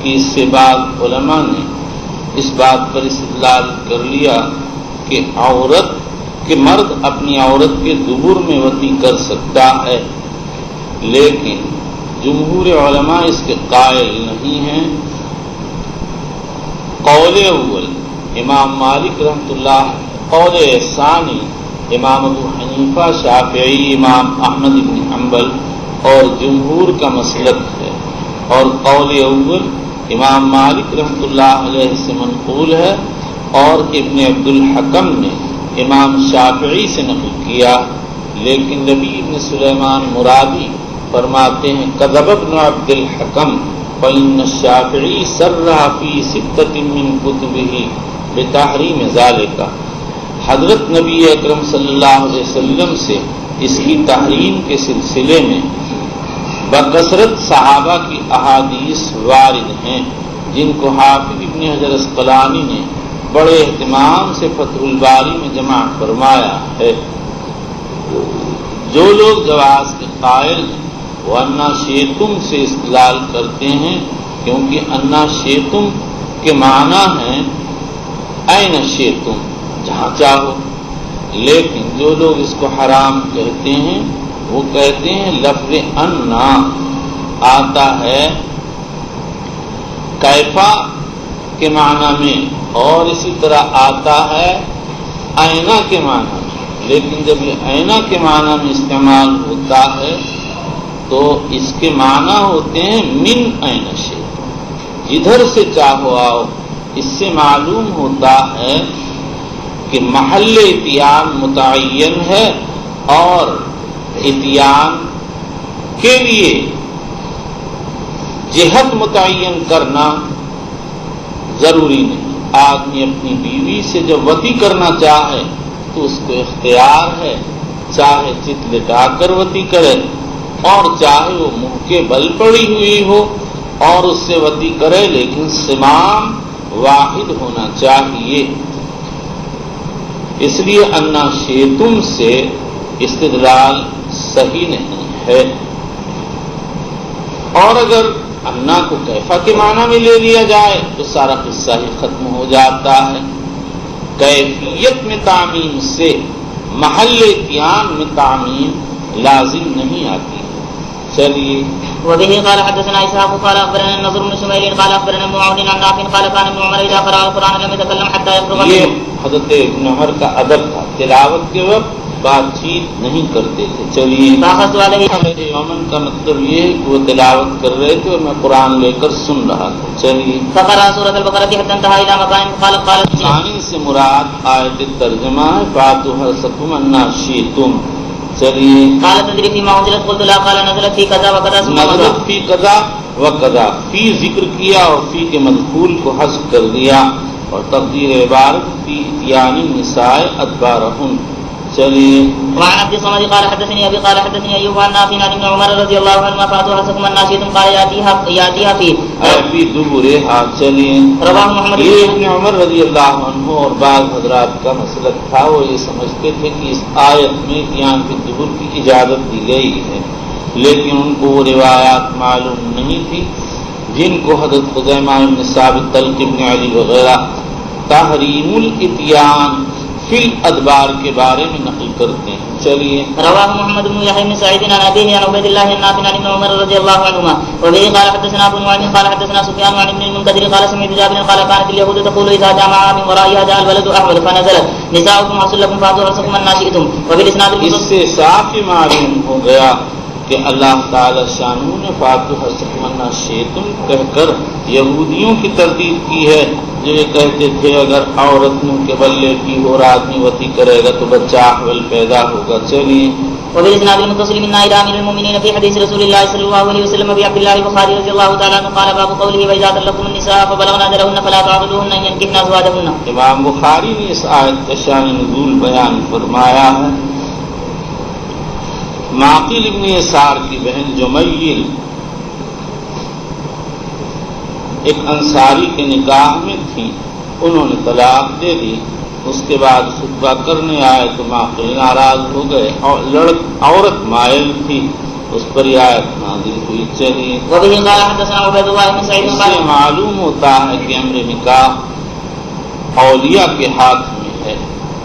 کہ اس سے بعض علماء نے اس بات پر استدلال کر لیا کہ مرد اپنی عورت کے دبر میں وطی کر سکتا ہے، لیکن جمہور علماء اس کے قائل نہیں ہیں. قول اول امام مالک رحمۃ اللہ، قول ثانی امام ابو حنیفہ، شافعی، امام احمد بن حنبل اور جمہور کا مسلک ہے، اور قول اول امام مالک رحمۃ اللہ علیہ سے منقول ہے، اور ابن عبد الحکم نے امام شافعی سے نقل کیا. لیکن نبی ابن سلیمان مرادی فرماتے ہیں کذب ابن عبد الحکم فإن الشافعی صرح فی ستۃ من کتبہ بتحریم ذالک. حضرت نبی اکرم صلی اللہ علیہ وسلم سے اس کی تحریم کے سلسلے میں بکثرت صحابہ کی احادیث وارد ہیں، جن کو حافظ ابن حجر اسقلانی نے بڑے اہتمام سے فتح الباری میں جمع فرمایا ہے. جو لوگ جواز کے قائل ہیں وہ انا شیتم سے استدلال کرتے ہیں، کیونکہ انا شیتم کے معنی ہیں این شیتم، جہاں چاہو. لیکن جو لوگ اس کو حرام کہتے ہیں وہ کہتے ہیں لفظ انا آتا ہے کیفا کے معنی میں، اور اسی طرح آتا ہے آئینہ کے معنی میں. لیکن جب یہ آئینہ کے معنی میں استعمال ہوتا ہے تو اس کے معنی ہوتے ہیں من عین شے، جدھر سے چاہو آؤ. اس سے معلوم ہوتا ہے کہ محل اتیان متعین ہے، اور اتیان کے لیے جہت متعین کرنا ضروری نہیں. آدمی اپنی بیوی سے جب وطی کرنا چاہے تو اس کو اختیار ہے، چاہے چت لٹا کر وطی کرے اور چاہے وہ منہ کے بل پڑی ہوئی ہو اور اس سے وطی کرے، لیکن سمام واحد ہونا چاہیے. اس لیے انا شیتم سے استدلال صحیح نہیں ہے. اور اگر انا کو کیفا کے معنی میں لے لیا جائے تو سارا قصہ ہی ختم ہو جاتا ہے. کیفیت میں تعمیم سے محل اتیان میں تعمیم لازم نہیں آتی ہے. چلیے وبه قال حدثنا اسحاق قال اخبرنا النضر بن شميل قال اخبرنا ابن عون عن نافع قال كان ابن عمر اذا قرأ القرآن لم يتكلم حتى يفرغ. یہ حضرت ابن عمر کا ادب تھا، تلاوت کے وقت بات چیت نہیں کرتے تھے. چلیے یومن کا مطلب یہ ہے کہ وہ تلاوت کر رہے تھے اور میں قرآن لے کر سن رہا تھا. چلیے فقرأ سورة البقرة حتى انتهى الى مكان قال ثانی سے مراد آیت ترجمہ ہے فاتوا حرثکم انا شئتم. چلیے قال تدري فيما انزلت قلت لا قال نزلت في كذا وكذا نزلت فی قضا و قضا، فی ذکر کیا اور فی کے مدخول کو حذف کر دیا، اور تقدیر عبارت فی اتیان النساء ادبارهن. چلیے وعن عبد الصمد قال حدثني ابي قال حدثني ايوب عن نافع عن ابن عمر رضي الله عنهما فاتوا حرثكم انا شئتم قال ياتيها في دبرها. چلیے رواه محمد یہ ابن عمر رضی اللہ عنہ اور بعض حضرات کا مسلک تھا، وہ یہ سمجھتے تھے کہ اس آیت میں اتیان فی الدبر کی اجازت دی گئی ہے، لیکن ان کو وہ روایات معلوم نہیں تھی جن کو حضرت خزیمہ بن ثابت، طلق بن علی وغیرہ تحریم الاتیان فی الادبار کے بارے میں نقل کرتے ہیں. چلیے رواه محمد بن يحيى بن سعيد عن ابيه عن عبيد الله النافع عن ابن عمر رضي الله عنهما وبه قال حدثنا ابو نعيم قال حدثنا سفيان عن ابن المنكدر قال سمعت جابر قال كانت اليهود تقول اذا جامع من ورائها جاء الولد احمد فنزلت نساؤكم حرث لكم فاتوا حرثكم ان شئتم. وبالاسناد اس سے صاف معلوم ہو گیا کہ اللہ تعالی شانہ نے فاتوا حرثکم ان شئتم کہہ کر یہودیوں کی تردید کی ہے، جو یہ کہتے تھے اگر عورت منہ کے بل لیٹی ہو اور آدمی وتی کرے گا تو بچہ احول پیدا ہوگا. چلیے. وبالاسناد المتصل من الى امير المؤمنين في حديث رسول الله صلى الله عليه وسلم ابي عبد الله البخاري رضي الله تعالى عنه قال باب قوله واذا طلقتم النساء فبلغن اجلهن فلا تعضلوهن ان ينكحن ازواجهن. امام بخاری نے اس آیت کا شان نزول بیان فرمایا ہے. معقل ابن یسار کی بہن جمیل ایک انصاری کے نکاح میں تھی، انہوں نے طلاق دے دی. اس کے بعد خطبہ کرنے آئے تو معقل ناراض ہو گئے اور عورت مائل تھی، اس پر یہ آیت نازل ہوئی. چلیے. اس سے معلوم ہوتا ہے کہ امر نکاح اولیاء کے ہاتھ میں ہے.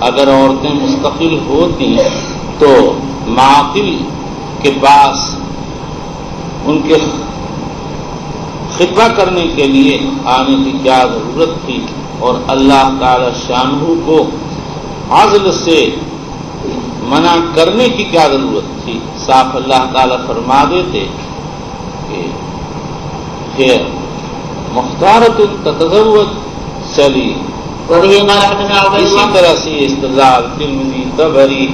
اگر عورتیں مستقل ہوتی تو معقل کے پاس ان کے خطبہ کرنے کے لیے آنے کی کیا ضرورت تھی، اور اللہ تعالی شانہ کو عزل سے منع کرنے کی کیا ضرورت تھی. صاف اللہ تعالی فرما دیتے کہ مختارۃ تتزوج. چلی. اسی طرح سے استدلال ترمذی، طبری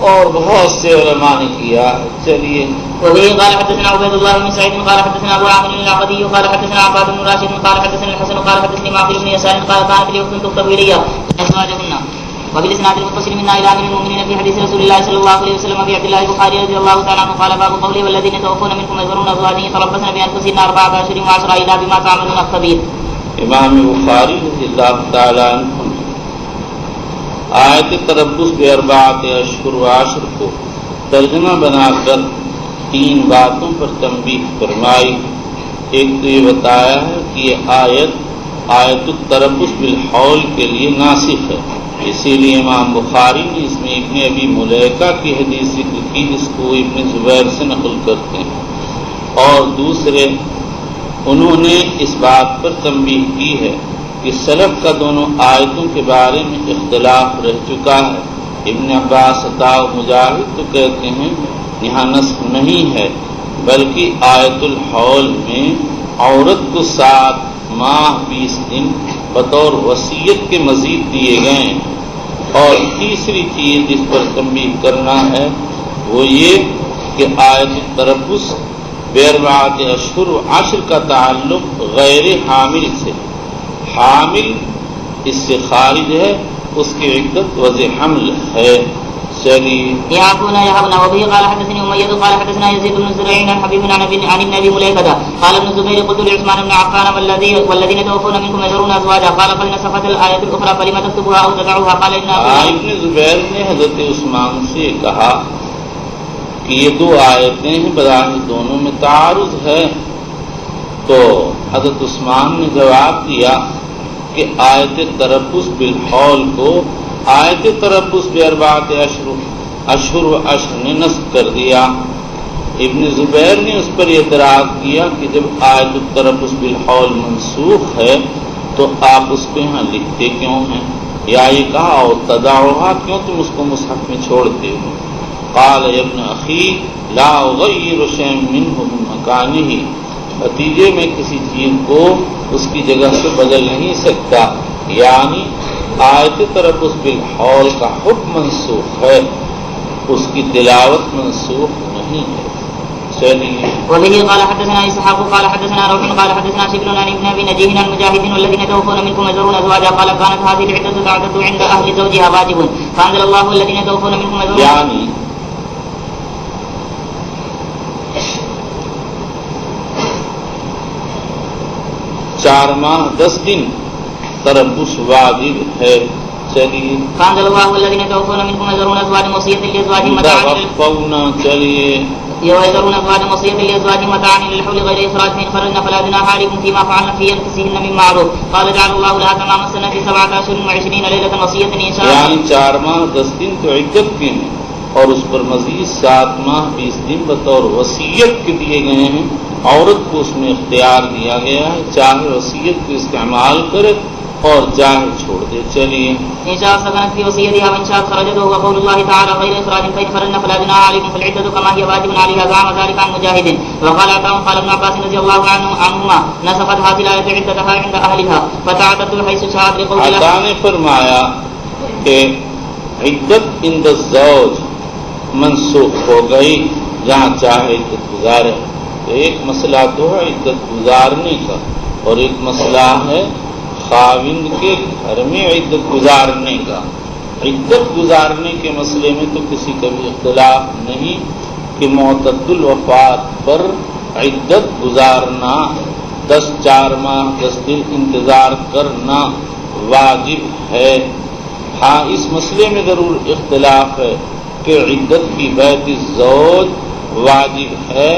اور بہت سے علماء نے کیا. چلیے. وبه قال حدثنا عبيد الله بن سعيد قال حدثنا ابو عامر العقدي قال حدثنا عباد بن راشد قال حدثنا الحسن قال حدثني معقل بن يسار قال كانت لي اخت تكتب الي ازواجهن. وبالاسناد المتصل منا الى امير المؤمنين في حديث رسول الله صلى الله عليه وسلم ابي عبد الله البخاري رضي الله تعالى عنه قال باب قوله والذين توفون منكم يذرون ازواجا يتربصن بانفسهن 4 اشهر و10 الى بما تعملون خبير. امام بخاری رضی اللہ تعالی عنہ آیت تربص باربعۃ اشہر و عشر کو ترجمہ بنا کر 3 باتوں پر تنبیہ فرمائی. ایک تو یہ بتایا ہے کہ یہ آیت التربص بالحول کے لیے ناسخ ہے، اسی لیے امام بخاری نے اس میں ابن ابی ملیکہ کی حدیث ذکر کی جس کو ابن زبیر سے نقل کرتے ہیں. اور دوسرے انہوں نے اس بات پر تنبیہ کی ہے کہ سلف کا دونوں آیتوں کے بارے میں اختلاف رہ چکا ہے. ابن عباس، عطا و مجاہد تو کہتے ہیں یہاں نسخ نہیں ہے، بلکہ آیت الحول میں عورت کو 7 ماہ 20 دن بطور وصیت کے مزید دیے گئے ہیں. اور تیسری چیز جس پر تنبیہ کرنا ہے وہ یہ کہ آیت التربص باربعۃ اشہر و عشر کا تعلق غیر حامل سے، حامل اس سے خارج ہے، اس کی عدت وضع حمل ہے. چلیے. يعقون يهبن وبه قال حدثني أمية قال حدثنا يزيد بن زريع عن حبيب عن النبي مليكة قال ابن الزبير قلت لعثمان بن عفان والذين توفون منكم يذرون أزواجا قال قد نسخت الآية الأخرى فلما تكتبها أو تدعوها قال إن ابن زبیر نے حضرت عثمان سے کہا کہ یہ 2 آیتیں ہیں، بظاہر دونوں میں تعارض ہے. تو حضرت عثمان نے جواب دیا کہ آیت تربص بالحول کو آیت تربص باربعۃ اشہر و عشر نے نسخ کر دیا. ابن زبیر نے اس پر اعتراض کیا کہ جب آیت التربص بالحول منسوخ ہے تو آپ اس کو یہاں لکھتے کیوں ہیں، یا یہ کہا اور تدعوها کیوں تم اس کو مصحف میں چھوڑتے ہو. قال ابن اخی لا اغیر شیئا منہ من مکانہ، نتیجے میں کسی چیز کو اس کی جگہ سے بدل نہیں سکتا. یعنی آیت تربص بالحول کا حکم منسوخ ہے، اس کی تلاوت منسوخ نہیں ہے. چلیے. وبه قال حدثنا اسحاق قال حدثنا روح قال حدثنا شبل عن ابن ابي نجيه عن مجاهد والذين توفون منكم يذرون ازواجا قال كانت هذه العده تعتد عند اهل زوجها واجب فانزل الله الذين توفون منكم يذرون. یعنی 4 ماہ 10 دن تربص واجب ہے. چلیے. فانزل الله الذين توفون منكم يذرون ازواجا وصيه لازواجهم متاعا چلیے. يذرون ازواجا وصيه لازواجهم متاعا للحول غير اخراج فان خرجنا فلا جناح عليكم فيما فعلن في انفسهن من معروف قال جعل الله لها تمام السنه 17 اشهر و20 ليله وصيه ان شاء الله. یعنی 4 ماہ 10 دن تو عدت کے ہیں اور اس پر مزید 7 ماہ 20 دن بطور وصیت کے دیے گئے ہیں. عورت کو اس میں اختیار دیا گیا ہے، چاہے وصیت کو استعمال کرے اور چاہے چھوڑ دے چلیے. إن شاء سكنت في وصيتها وإن شاءت خرجت، وهو قول الله تعالى غير إخراج، فإن خرجن فلا جناح عليكم فالعدة كما هي واجب عليها. زعم ذلك عن مجاهد. وقال عطاء قال ابن عباس رضي الله عنهما نسخت هذه الآية عدتها عند أهلها فتعدت حيث شاءت لقول الله. عطاء نے فرمایا کہ عدت عند الزوج منسوخ ہو گئی جہاں چاہے عدت گزارے. تو ایک مسئلہ تو ہے عدت گزارنے کا اور ایک مسئلہ ہے خاوند کے گھر میں عدت گزارنے کا. عدت گزارنے کے مسئلے میں تو کسی کا بھی اختلاف نہیں کہ معتد الوفات پر عدت گزارنا 4 ماہ 10 دن انتظار کرنا واجب ہے. ہاں اس مسئلے میں ضرور اختلاف ہے کہ عدت کی بیعت الزوج واجب ہے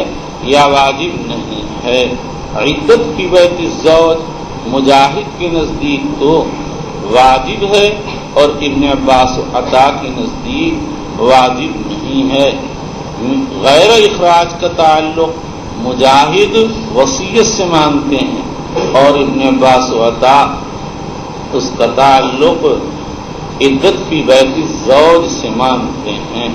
یا واجب نہیں ہے. عدت کی بیعت الزوج مجاہد کے نزدیک تو واجب ہے اور ابن عباس و عطا کے نزدیک واجب نہیں ہے. غیر اخراج کا تعلق مجاہد وصیت سے مانتے ہیں اور ابن عباس و عطا اس کا تعلق عدت کی بیعت الزوج سے مانتے ہیں.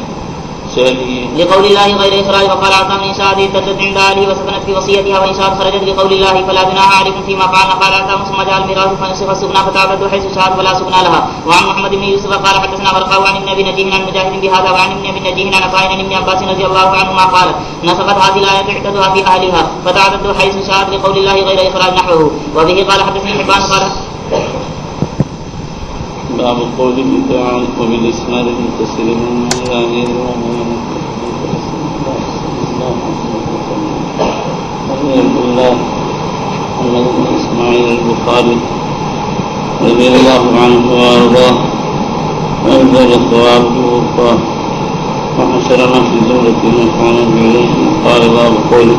چلیے. لقول الله غير إخراج. وقال عطاء إن شاءت ارتدت عند أهله وسكنت في وصيتها وإن شاءت خرجت لقول الله فلا جناح عليكم فيما فعلنا. قال عطاء ثم جاء الميراث فنسخ السكنى فتعدت حيث شاءت ولا سكنى لها. وعن محمد بن يوسف قال حدثنا ورقاء عن ابن أبي نجيه عن مجاهد بهذا وعن ابن أبي نجيه عن عطاء عن ابن عباس رضي الله عنهما قال نسخت هذه الآية عدتها في أهلها فتعدت حيث شاءت لقول الله غير إخراج نحوه. وبه قال حدثني حبان قال باب قوله تعالى وبالإسناد المتصل من الله محمد بن إسماعيل البخاري رضي الله عنه وأرضاه وأنزل ثوابه ووفاه وحشرنا في زمرة من كان بعليه. قال باب قوله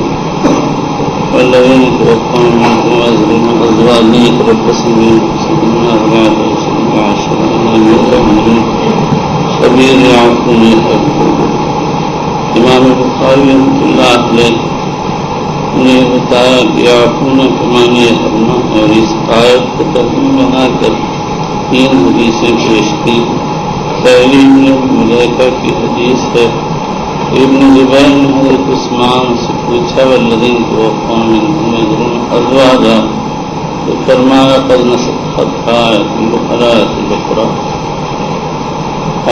والذين يتوفون منكم ويذرون أزواجا يتربصن بأنفسهن 4 أشهر و10 الله يؤمن خبير يعفون يحبون. امام بخاری رحمۃ اللہ علیہ نے بتایا کہ یعفون کے معنی کرنا اور اس آیت کو ترجمہ بنا کر 3 حدیثیں پیش کی. پہلی ملیکہ کی حدیث ہے. ابن زبیر نے حضرت عثمان سے پوچھا والذین توفون منکم ویذرون ازواجا تو فرمایا قد نسخت آیۃ البقرہ.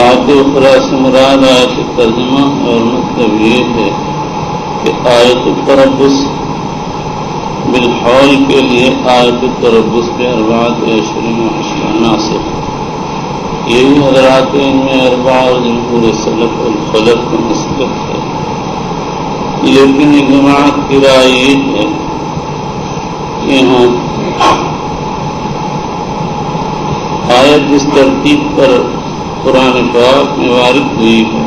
آیت اخرى سے مراد آیت ترجمہ اور مطلب یہ ہے کہ آیت التربص بالحول کے لیے آیت التربص پہ 4 اشہر و 10 ناسخ. یہی حضرات ان میں 4 اور جمہور سلف والخلف کا مسلک ہے. لیکن ایک جماعت کی رائے یہ ہے کہ یہاں آیت جس ترتیب پر قرآن پاک میں وارد ہوئی ہے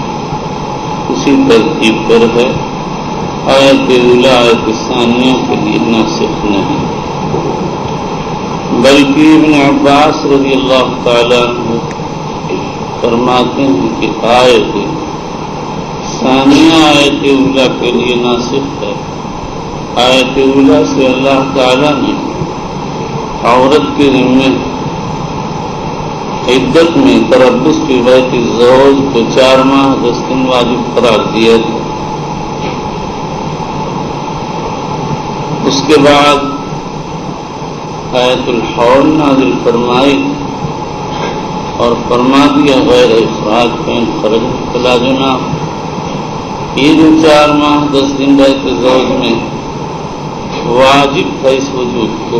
اسی ترتیب پر ہے. آیت اولی آیت ثانیہ کے لیے ناسخ نہیں. بلکہ ابن عباس رضی اللہ تعالیٰ عنہ فرماتے ہیں کہ آیت ثانیہ آیت اولی کے لیے ناسخ ہے. آیت اولی سے اللہ تعالیٰ نے عورت کے ذمے عدت میں تربص کی بیعت الزوج کو 4 ماہ 10 دن واجب قرار دیا تھا. اس کے بعد آیت الحول نازل فرمائی اور فرما دیا غیر اخراج فإن خرجت فلا جناح. یہ جو 4 ماہ 10 دن بیعت الزوج میں واجب تھا اس وجود کو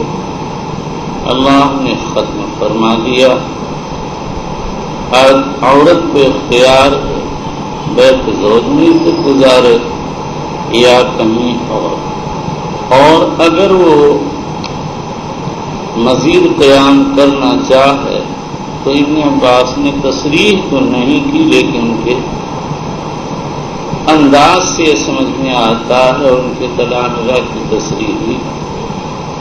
اللہ نے ختم فرما دیا. عورت کو اختیار بیت زوج میں سے گزارے یا کہیں اور اگر وہ مزید قیام کرنا چاہے تو ابن عباس نے تصریح تو نہیں کی لیکن ان کے انداز سے سمجھ میں آتا ہے اور ان کے تلانگاہ کی تصریح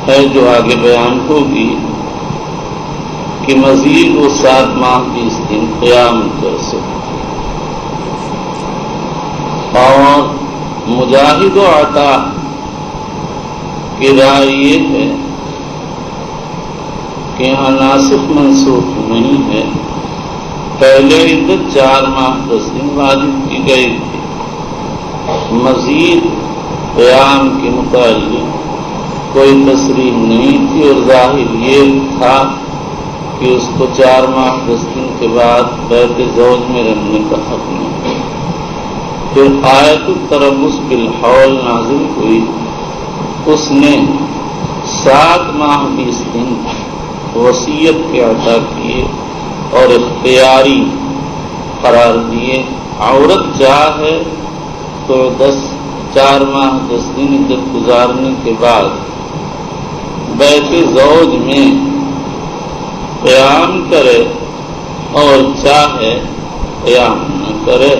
ہے جو آگے بیان ہوگی کہ مزید وہ 7 ماہ 20 دن قیام کر سکے. اور مجاہد و عطا کی رائے یہ ہے کہ یہاں ناسخ منسوخ نہیں ہے. پہلے عدت 4 ماہ 10 دن واجب کی گئی تھی. مزید قیام کے متعلق کوئی تصریح نہیں تھی اور ظاہر یہ تھا کہ اس کو 4 ماہ 10 دن کے بعد بیت زوج میں رہنے کا حق نہیں. پھر آیت التربص بالحول نازل ہوئی. اس نے 7 ماہ 20 دن وصیت کے عطا کیے اور اختیاری قرار دیے. عورت چاہے تو 4 ماہ 10 دن عدت گزارنے کے بعد بیت زوج میں قیام کرے اور چاہے قیام نہ کرے.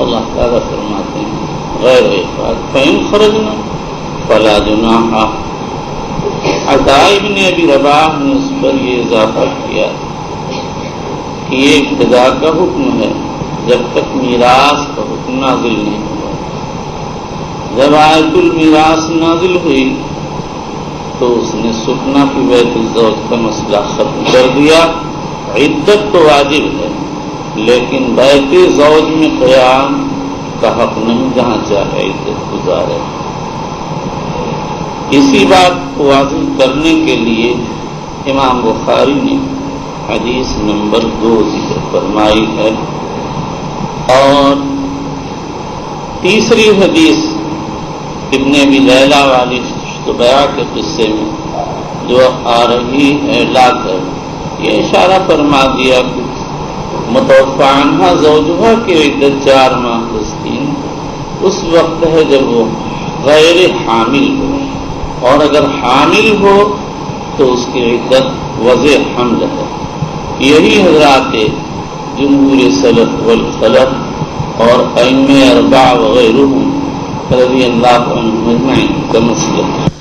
اللہ تعالیٰ فرماتے ہیں غیر اخراج فإن خرجنا فلا جناح. عطاء بن ابی رباح نے اس پر یہ اضافہ کیا کہ یہ ابتدا کا حکم ہے جب تک میراث کا حکم نازل نہیں ہوا. جب آیت المیراث نازل ہوئی تو اس نے سکنا کی بیت الزوج کا مسئلہ ختم کر دیا. عدت تو واجب ہے لیکن بیت زوج میں قیام کا حق نہیں جہاں چاہے عدت گزارے. اسی بات کو واضح کرنے کے لیے امام بخاری نے حدیث نمبر 2 ذکر فرمائی ہے. اور تیسری حدیث ابن ابی لیلہ والی بیع کے قصے میں جو آ رہی ہے لا کر یہ اشارہ فرما دیا کہ متوفی عنہا زوجہا کی عدت 4 ماہ 10 دن اس وقت ہے جب وہ غیر حامل ہو، اور اگر حامل ہو تو اس کی عدت وضع حمل ہے. یہی حضرات جمہور سلف والخلف اور ائمہ 4 وغیرہ رضی اللہ عنہم اجمعین کا مسئلہ ہے.